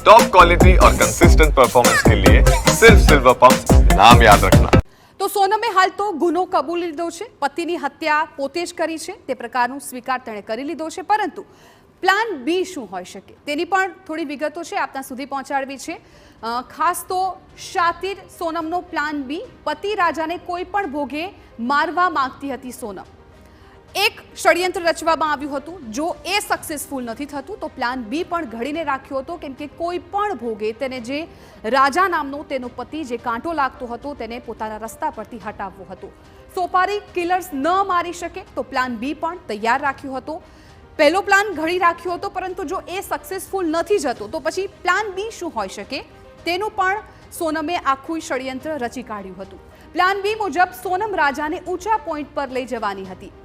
Top quality और consistent performance के लिए सिर्फ सिल्वर पंप नाम याद रखना। तो सोनमे हाल तो गुनो कबूली લીધો છે, પતિની હત્યા પોતે જ કરી છે તે પ્રકારનો સ્વીકાર તેણે કરી લીધો છે, પરંતુ પ્લાન બી શું હોઈ શકે તેની પણ થોડી વિગતો છે આપના સુધી પહોંચાડવી છે। ખાસ તો શાતિર સોનમનો પ્લાન બી, પતિ રાજાને કોઈ પણ ભોગે મારવા માંગતી હતી સોનમ। એક ષડયંત્ર રચવામાં આવ્યું હતું, જો એ સક્સેસફુલ નથી થતું તો પ્લાન બી પણ ઘડીને રાખ્યો હતો, કેમ કે કોઈ પણ ભોગે તેને જે રાજા નામનો તેનો પતિ જે કાંટો લાગતો હતો તેને પોતાના રસ્તા પરથી હટાવવો હતો। સોપારી કિલર્સ ન મારી શકે તો પ્લાન બી પણ તૈયાર રાખ્યો હતો। પહેલો પ્લાન ઘડી રાખ્યો હતો, પરંતુ જો એ સક્સેસફુલ નથી જતો તો પછી પ્લાન બી શું હોઈ શકે તેનું પણ સોનમે આખું ષડયંત્ર રચી કાઢ્યું હતું। પ્લાન બી મુજબ સોનમ રાજાને ઊંચા પોઈન્ટ પર લઈ જવાની હતી।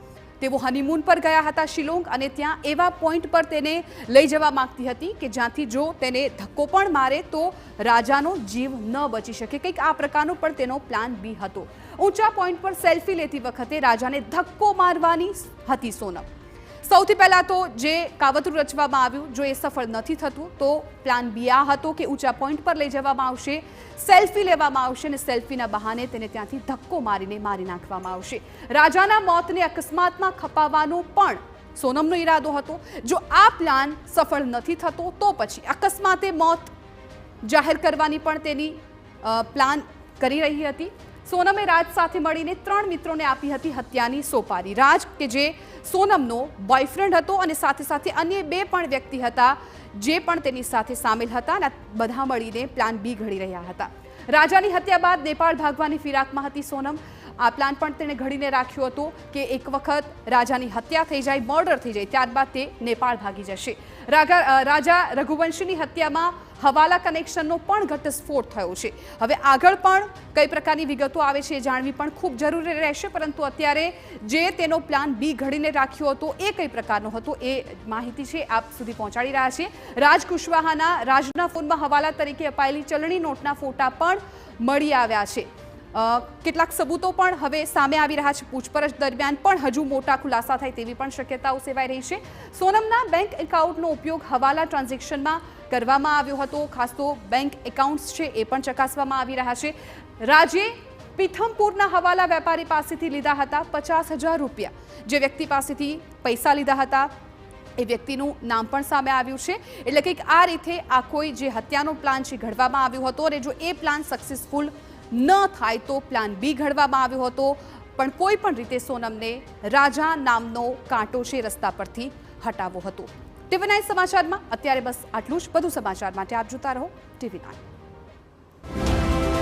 તેઓ હનીમૂન પર ગયા હતા શિલોંગ, અને ત્યાં એવા પોઈન્ટ પર તેને લઈ જવા માંગતી હતી કે જ્યાંથી જો તેને ધક્કો પણ મારે તો રાજાનો જીવ ન બચી શકે। કંઈક આ પ્રકારનો પણ તેનો પ્લાન બી હતો। ઊંચા પોઈન્ટ પર સેલ્ફી લેતી વખતે રાજાને ધક્કો મારવાની હતી સોનમ। સૌથી પહેલા તો જે કાવતરું રચવામાં આવ્યું, જો એ સફળ નથી થતું તો પ્લાન બી આ હતો કે ઊંચા પોઈન્ટ પર લઈ જવામાં આવશે, સેલ્ફી લેવામાં આવશે અને સેલ્ફીના બહાને તેને ત્યાંથી ધક્કો મારીને મારી નાખવામાં આવશે। રાજાના મોતને અકસ્માતમાં ખપાવવાનો પણ સોનમનો ઈરાદો હતો। જો આ પ્લાન સફળ નથી થતો તો પછી અકસ્માતે મોત જાહેર કરવાની પણ તેની પ્લાન કરી રહી હતી। સોનમે રાજ સાથે મળીને 3 મિત્રોને આપી હતી હત્યાની સોપારી। રાજ કે જે સોનમનો બોયફ્રેન્ડ હતો અને સાથે સાથે અન્ય 2 પણ વ્યક્તિ હતા જે પણ તેની સાથે સામેલ હતા, અને બધા મળીને પ્લાન બી ઘડી રહ્યા હતા। રાજાની હત્યા બાદ નેપાળ ભાગવાની ફિરાકમાં હતી સોનમ। આ પ્લાન પણ તેણે ઘડીને રાખ્યો હતો કે એક વખત રાજાની હત્યા થઈ જાય, મર્ડર થઈ જાય, ત્યારબાદ તે નેપાળ ભાગી જશે। રાજા રઘુવંશીની હત્યામાં હવાલા કનેક્શનનો પણ ઘટસ્ફોટ થયો છે। હવે આગળ પણ કઈ પ્રકારની વિગતો આવે છે એ જાણવી પણ ખૂબ જરૂરી રહેશે, પરંતુ અત્યારે જે તેનો પ્લાન બી ઘડીને રાખ્યો હતો એ કઈ પ્રકારનો હતો એ માહિતી છે આપ સુધી પહોંચાડી રહ્યા છે। રાજ કુશવાહાના રાજના ફોનમાં હવાલા તરીકે અપાયેલી ચલણી નોટના ફોટા પણ મળી આવ્યા છે। કેટલાક સબૂતો પણ હવે સામે આવી રહ્યા છે। પૂછપરછ દરમિયાન પણ હજુ મોટા ખુલાસા થાય તેવી પણ શક્યતાઓ સેવાઈ રહી છે। સોનમના બેંક એકાઉન્ટનો ઉપયોગ હવાલા ટ્રાન્ઝેક્શનમાં કરવામાં આવ્યો હતો। ખાસ તો બેંક એકાઉન્ટ્સ છે એ પણ ચકાસવામાં આવી રહ્યા છે। રાજે પીથમપુરના હવાલા વેપારી પાસેથી લીધા હતા 50,000 રૂપિયા। જે વ્યક્તિ પાસેથી પૈસા લીધા હતા એ વ્યક્તિનું નામ પણ સામે આવ્યું છે। એટલે કે આ રીતે આ કોઈ જે હત્યાનો પ્લાન છે ઘડવામાં આવ્યો હતો, અને જો એ પ્લાન સક્સેસફુલ ન થાય તો પ્લાન બી ઘડવામાં આવ્યો હતો, પણ કોઈ પણ રીતે સોનમને રાજા નામનો કાંટો છે રસ્તા પરથી હટાવવો હતો। TV9 સમાચારમાં અત્યારે બસ આટલું જ। વધુ સમાચાર માટે આપ જોતા રહો TV9।